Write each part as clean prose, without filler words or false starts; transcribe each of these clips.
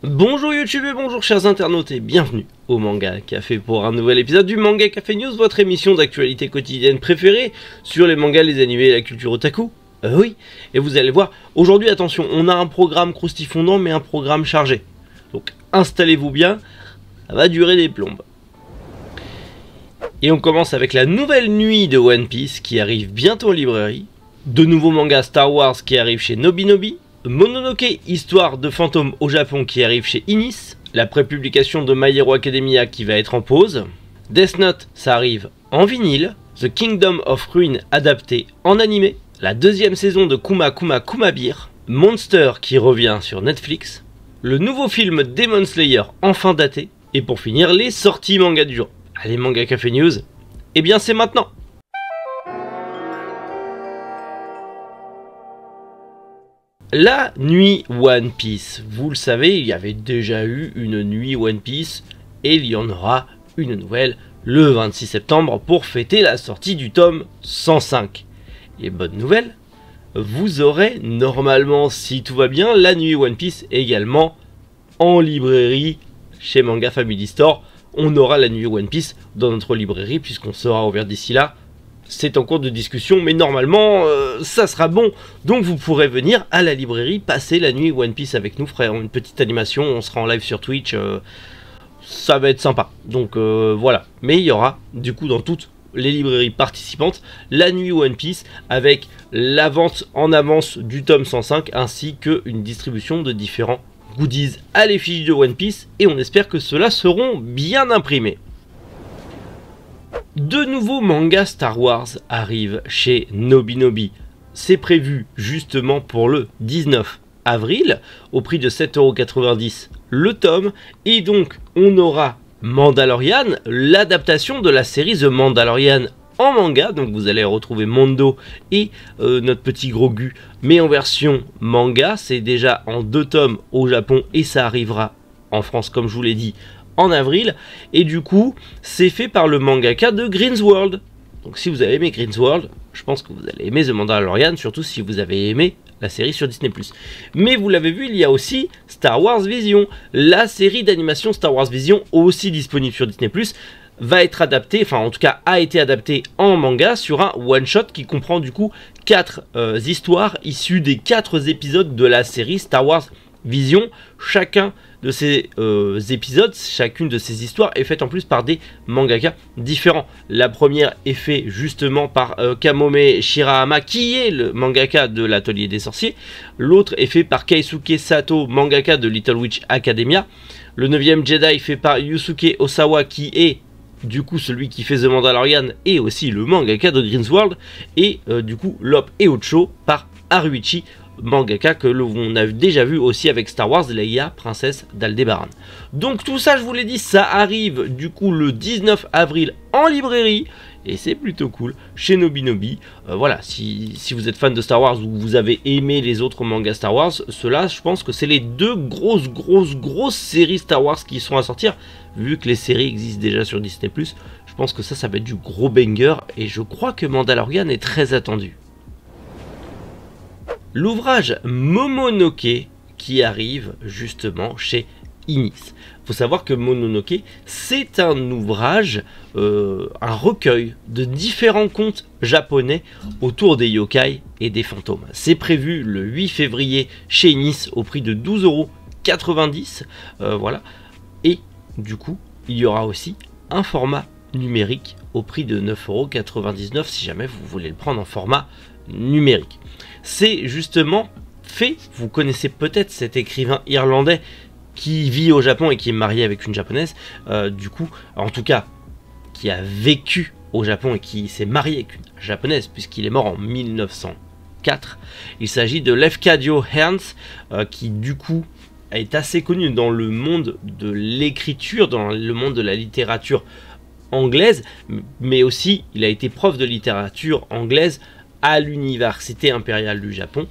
Bonjour YouTube et bonjour chers internautes et bienvenue au Manga Café pour un nouvel épisode du Manga Café News, votre émission d'actualité quotidienne préférée sur les mangas, les animés et la culture otaku. Oui, et vous allez voir, aujourd'hui attention, on a un programme croustifondant mais un programme chargé. Donc installez-vous bien, ça va durer des plombes. Et on commence avec la nouvelle nuit de One Piece qui arrive bientôt en librairie, de nouveaux mangas Star Wars qui arrivent chez Nobinobi, Mononoke, histoire de fantômes au Japon qui arrive chez Inis, la prépublication de My Hero Academia qui va être en pause, Death Note ça arrive en vinyle, The Kingdom of Ruin adapté en animé, la deuxième saison de Kuma Kuma Kuma Beer, Monster qui revient sur Netflix, le nouveau film Demon Slayer enfin daté, et pour finir les sorties manga du jour. Allez Manga Café News, eh bien c'est maintenant. La nuit One Piece, vous le savez, il y avait déjà eu une nuit One Piece et il y en aura une nouvelle le 26 septembre pour fêter la sortie du tome 105. Et bonne nouvelle, vous aurez normalement, si tout va bien, la nuit One Piece également en librairie chez Manga Family Store. On aura la nuit One Piece dans notre librairie puisqu'on sera ouvert d'ici là. C'est en cours de discussion, mais normalement, ça sera bon. Donc vous pourrez venir à la librairie, passer la nuit One Piece avec nous, frère. Une petite animation, on sera en live sur Twitch. Ça va être sympa. Donc voilà. Mais il y aura, du coup, dans toutes les librairies participantes, la nuit One Piece avec la vente en avance du tome 105, ainsi qu'une distribution de différents goodies à l'effigie de One Piece. Et on espère que ceux-là seront bien imprimés. De nouveaux mangas Star Wars arrivent chez Nobinobi. C'est prévu justement pour le 19 avril, au prix de 7,90 € le tome. Et donc, on aura Mandalorian, l'adaptation de la série The Mandalorian en manga. Donc, vous allez retrouver Mondo et notre petit Grogu, mais en version manga. C'est déjà en 2 tomes au Japon et ça arrivera en France, comme je vous l'ai dit, en avril, et du coup c'est fait par le mangaka de Green's World. Donc si vous avez aimé Green's World, je pense que vous allez aimer The Mandalorian, surtout si vous avez aimé la série sur Disney+. Mais vous l'avez vu, il y a aussi Star Wars Vision, la série d'animation Star Wars Vision, aussi disponible sur Disney+, va être adaptée, enfin en tout cas a été adaptée en manga sur un one-shot qui comprend du coup 4 histoires issues des 4 épisodes de la série Star Wars Vision. Chacun de ces épisodes, chacune de ces histoires est faite en plus par des mangaka différents. La première est faite justement par Kamome Shirahama, qui est le mangaka de l'Atelier des Sorciers. L'autre est fait par Keisuke Sato, mangaka de Little Witch Academia. Le 9e Jedi fait par Yusuke Osawa, qui est du coup celui qui fait The Mandalorian et aussi le mangaka de Green's World. Et du coup Lop et Ocho par Haruichi, mangaka que l'on a déjà vu aussi avec Star Wars Leia, princesse d'Aldébaran. Donc tout ça, je vous l'ai dit, ça arrive du coup le 19 avril en librairie et c'est plutôt cool chez Nobinobi. Voilà, si vous êtes fan de Star Wars ou vous avez aimé les autres mangas Star Wars, ceux-là, je pense que c'est les 2 grosses séries Star Wars qui sont à sortir. Vu que les séries existent déjà sur Disney+, je pense que ça va être du gros banger et je crois que Mandalorian est très attendu. L'ouvrage Momonoke qui arrive justement chez Inis. Il faut savoir que Momonoke, c'est un ouvrage, un recueil de différents contes japonais autour des yokai et des fantômes. C'est prévu le 8 février chez Inis au prix de 12,90 €. Voilà. Et du coup, il y aura aussi un format numérique au prix de 9,99 € si jamais vous voulez le prendre en format numérique. C'est justement fait, vous connaissez peut-être cet écrivain irlandais qui vit au Japon et qui est marié avec une japonaise, du coup, en tout cas, qui a vécu au Japon et qui s'est marié avec une japonaise puisqu'il est mort en 1904. Il s'agit de Lefkadio Hearns, qui du coup est assez connu dans le monde de l'écriture, dans le monde de la littérature anglaise, mais aussi il a été prof de littérature anglaise à l'université impériale du Japon,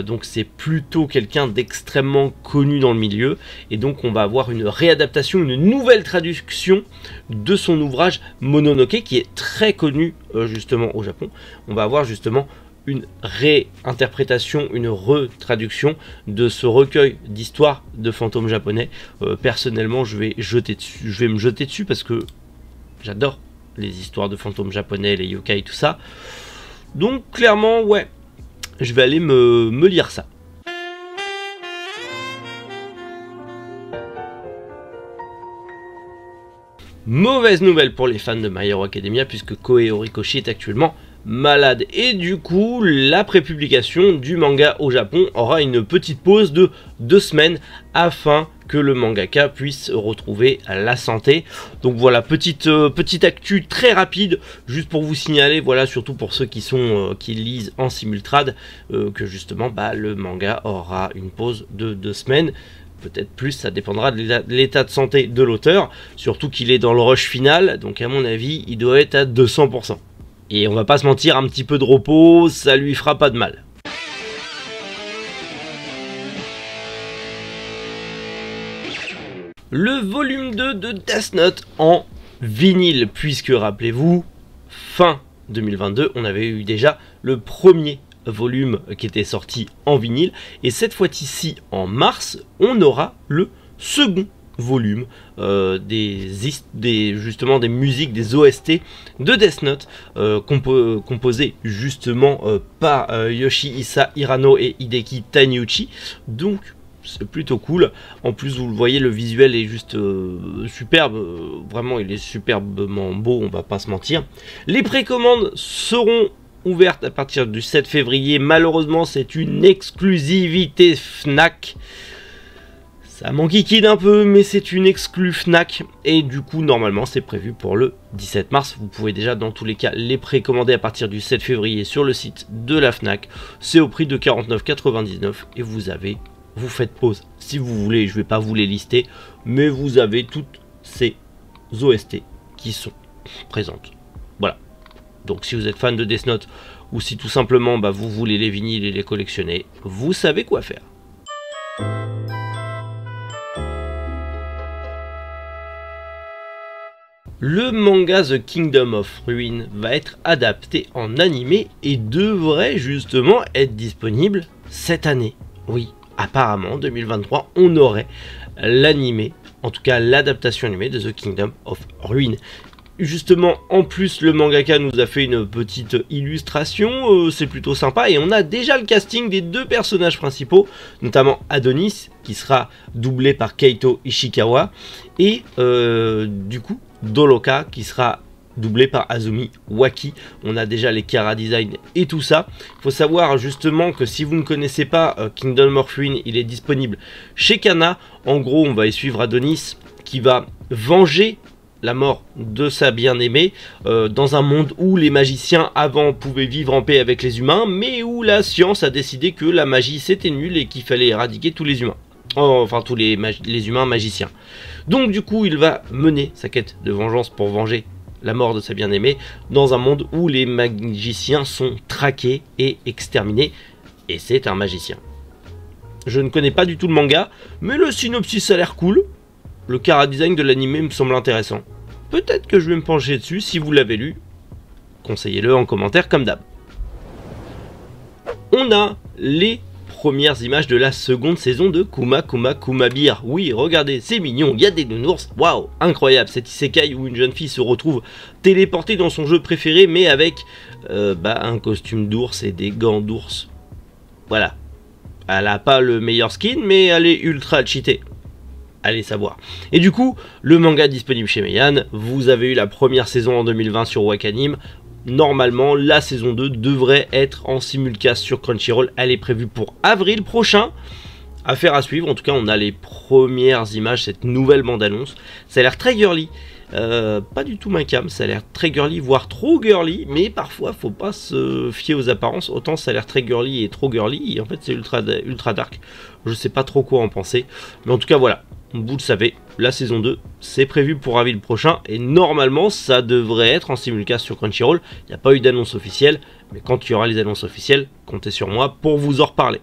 donc c'est plutôt quelqu'un d'extrêmement connu dans le milieu, et donc on va avoir une réadaptation, une nouvelle traduction de son ouvrage Mononoke qui est très connu justement au Japon. On va avoir justement une réinterprétation, une retraduction de ce recueil d'histoires de fantômes japonais. Personnellement, je vais me jeter dessus parce que j'adore les histoires de fantômes japonais, les yokai, tout ça. Donc clairement, ouais, je vais aller me lire ça. Mauvaise nouvelle pour les fans de My Hero Academia, puisque Koei Horikoshi est actuellement malade. Et du coup, la prépublication du manga au Japon aura une petite pause de 2 semaines afin que le mangaka puisse retrouver la santé. Donc voilà, petite actu très rapide, juste pour vous signaler, voilà, surtout pour ceux qui lisent en simultrade, que justement, le manga aura une pause de 2 semaines. Peut-être plus, ça dépendra de l'état de santé de l'auteur, surtout qu'il est dans le rush final, donc à mon avis, il doit être à 200%. Et on va pas se mentir, un petit peu de repos, ça lui fera pas de mal. Le volume 2 de Death Note en vinyle, puisque rappelez-vous, fin 2022, on avait eu déjà le premier volume qui était sorti en vinyle, et cette fois-ci en mars on aura le second volume justement des musiques, des OST de Death Note, composé justement par Yoshihisa Hirano et Hideki Taniguchi. Donc c'est plutôt cool. En plus, vous le voyez, le visuel est juste superbe. Vraiment, il est superbement beau, on va pas se mentir. Les précommandes seront ouverte à partir du 7 février. Malheureusement, c'est une exclusivité Fnac. Ça m'enquiquine un peu, mais c'est une exclue Fnac. Et du coup, normalement, c'est prévu pour le 17 mars. Vous pouvez déjà, dans tous les cas, les précommander à partir du 7 février sur le site de la Fnac. C'est au prix de 49,99 et vous faites pause. Si vous voulez, je ne vais pas vous les lister, mais vous avez toutes ces OST qui sont présentes. Voilà. Donc si vous êtes fan de Death Note, ou si tout simplement vous voulez les vinyles et les collectionner, vous savez quoi faire. Le manga The Kingdom of Ruin va être adapté en animé et devrait justement être disponible cette année. Oui, apparemment 2023 on aurait l'animé, en tout cas l'adaptation animée de The Kingdom of Ruin. Justement, en plus, le mangaka nous a fait une petite illustration, c'est plutôt sympa, et on a déjà le casting des 2 personnages principaux, notamment Adonis, qui sera doublé par Keito Ishikawa, et du coup, Doloka, qui sera doublé par Azumi Waki. On a déjà les chara design et tout ça. Il faut savoir justement que si vous ne connaissez pas Kingdom of Ruin, il est disponible chez Kana. En gros, on va y suivre Adonis, qui va venger la mort de sa bien-aimée dans un monde où les magiciens avant pouvaient vivre en paix avec les humains, mais où la science a décidé que la magie c'était nul et qu'il fallait éradiquer tous les humains, enfin tous les humains magiciens. Donc du coup il va mener sa quête de vengeance pour venger la mort de sa bien-aimée dans un monde où les magiciens sont traqués et exterminés, et c'est un magicien. Je ne connais pas du tout le manga, mais le synopsis a l'air cool. Le chara design de l'anime me semble intéressant. Peut-être que je vais me pencher dessus. Si vous l'avez lu, conseillez-le en commentaire comme d'hab. On a les premières images de la seconde saison de Kuma Kuma Kuma Beer. Oui, regardez, c'est mignon, il y a des nounours. Waouh, incroyable, cet isekai où une jeune fille se retrouve téléportée dans son jeu préféré, mais avec un costume d'ours et des gants d'ours. Voilà. Elle n'a pas le meilleur skin, mais elle est ultra cheatée. Allez savoir. Et du coup, le manga disponible chez Meian. Vous avez eu la première saison en 2020 sur Wakanim. Normalement, la saison 2 devrait être en simulcast sur Crunchyroll. Elle est prévue pour avril prochain. Affaire à suivre. En tout cas, on a les premières images, cette nouvelle bande-annonce. Ça a l'air très girly. Pas du tout ma cam, ça a l'air très girly, voire trop girly, mais parfois faut pas se fier aux apparences. Autant ça a l'air très girly et trop girly, et en fait c'est ultra dark. Je sais pas trop quoi en penser, mais en tout cas voilà, vous le savez, la saison 2 c'est prévu pour avril prochain, et normalement ça devrait être en simulcast sur Crunchyroll. Il n'y a pas eu d'annonce officielle, mais quand il y aura les annonces officielles, comptez sur moi pour vous en reparler.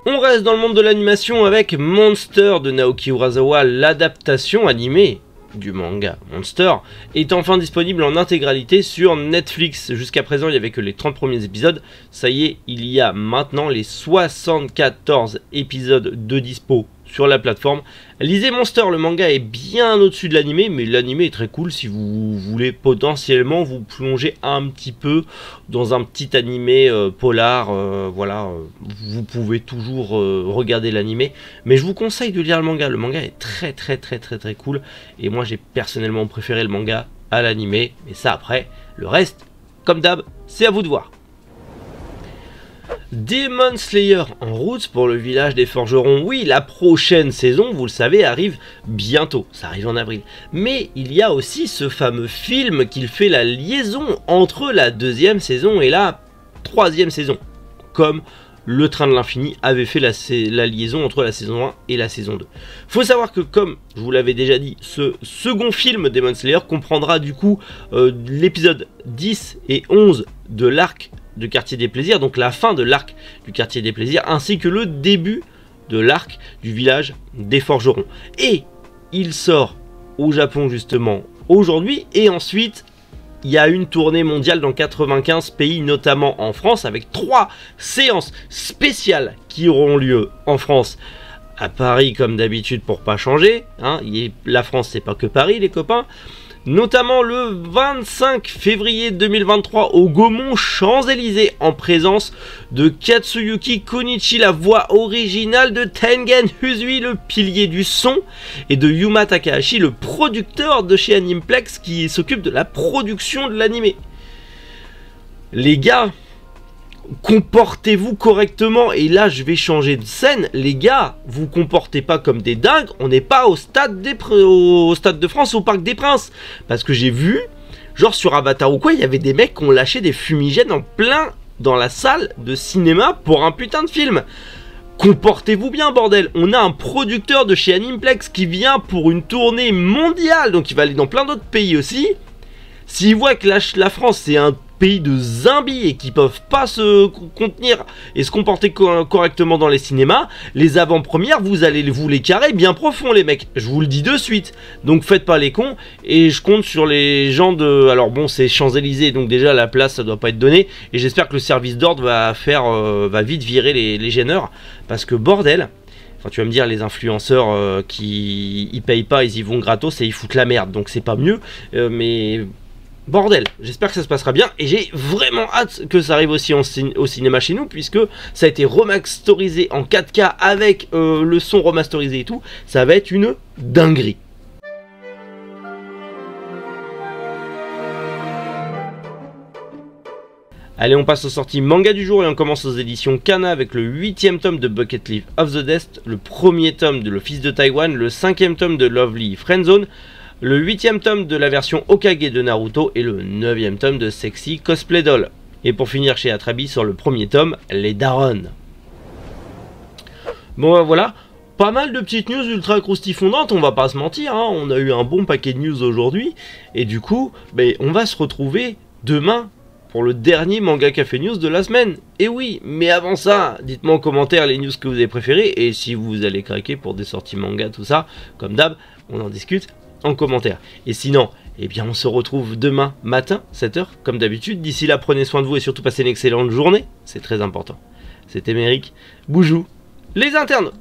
On reste dans le monde de l'animation avec Monster de Naoki Urasawa, l'adaptation animée du manga Monster est enfin disponible en intégralité sur Netflix. Jusqu'à présent, il n'y avait que les 30 premiers épisodes. Ça y est, il y a maintenant les 74 épisodes de dispo sur la plateforme. Lisez Monster, le manga est bien au-dessus de l'animé, mais l'animé est très cool si vous voulez potentiellement vous plonger un petit peu dans un petit animé polar. Voilà, vous pouvez toujours regarder l'animé, mais je vous conseille de lire le manga. Le manga est très cool, et moi j'ai personnellement préféré le manga à l'animé, mais ça après, le reste, comme d'hab, c'est à vous de voir. Demon Slayer en route pour le village des forgerons. Oui, la prochaine saison, vous le savez, arrive bientôt. Ça arrive en avril. Mais il y a aussi ce fameux film qui fait la liaison entre la deuxième saison et la troisième saison. Comme le Train de l'Infini avait fait la liaison entre la saison 1 et la saison 2. Faut savoir que, comme je vous l'avais déjà dit, ce second film Demon Slayer comprendra du coup l'épisode 10 et 11 de l'arc du Quartier des Plaisirs, donc la fin de l'arc du Quartier des Plaisirs, ainsi que le début de l'arc du village des forgerons. Et il sort au Japon justement aujourd'hui, et ensuite il y a une tournée mondiale dans 95 pays, notamment en France, avec 3 séances spéciales qui auront lieu en France, à Paris comme d'habitude pour pas changer, hein. La France c'est pas que Paris les copains. Notamment le 25 février 2023 au Gaumont Champs-Élysées, en présence de Katsuyuki Konichi, la voix originale de Tengen Uzui, le pilier du son, et de Yuma Takahashi, le producteur de chez Animeplex qui s'occupe de la production de l'animé. Les gars, comportez-vous correctement, et là je vais changer de scène. Les gars, vous comportez pas comme des dingues, on n'est pas au stade de France, au Parc des Princes, parce que j'ai vu, genre sur Avatar ou quoi, il y avait des mecs qui ont lâché des fumigènes en plein dans la salle de cinéma pour un putain de film. Comportez-vous bien, bordel. On a un producteur de chez Animeplex qui vient pour une tournée mondiale, donc il va aller dans plein d'autres pays aussi. S'il voit que la France c'est un pays de zombies et qui peuvent pas se contenir et se comporter correctement dans les cinémas, les avant-premières, vous allez vous les carrer bien profond les mecs, je vous le dis de suite. Donc faites pas les cons, et je compte sur les gens de... Alors bon, c'est Champs-Élysées, donc déjà la place ça doit pas être donné, et j'espère que le service d'ordre va vite virer les gêneurs, parce que bordel. Enfin, tu vas me dire, les influenceurs qui y payent pas, ils y vont gratos et ils foutent la merde, donc c'est pas mieux, mais bordel, j'espère que ça se passera bien, et j'ai vraiment hâte que ça arrive aussi au cinéma chez nous, puisque ça a été remasterisé en 4K avec le son remasterisé et tout. Ça va être une dinguerie. Allez, on passe aux sorties manga du jour et on commence aux éditions Kana avec le 8e tome de Bucket Leaf of the Death, le 1er tome de Le Fils de Taïwan, le 5e tome de Lovely Friendzone, le 8e tome de la version Hokage de Naruto et le 9e tome de Sexy Cosplay Doll. Et pour finir chez Atrabi sur le 1er tome, Les Darons. Bon voilà, pas mal de petites news ultra croustifondantes, on va pas se mentir, hein. On a eu un bon paquet de news aujourd'hui, et du coup, on va se retrouver demain pour le dernier Manga Café News de la semaine. Et oui, mais avant ça, dites-moi en commentaire les news que vous avez préférées, et si vous allez craquer pour des sorties manga, tout ça, comme d'hab, on en discute en commentaire. Et sinon, eh bien on se retrouve demain matin, 7 h, comme d'habitude. D'ici là, prenez soin de vous et surtout passez une excellente journée, c'est très important. C'était Méric, Boujou, les internautes.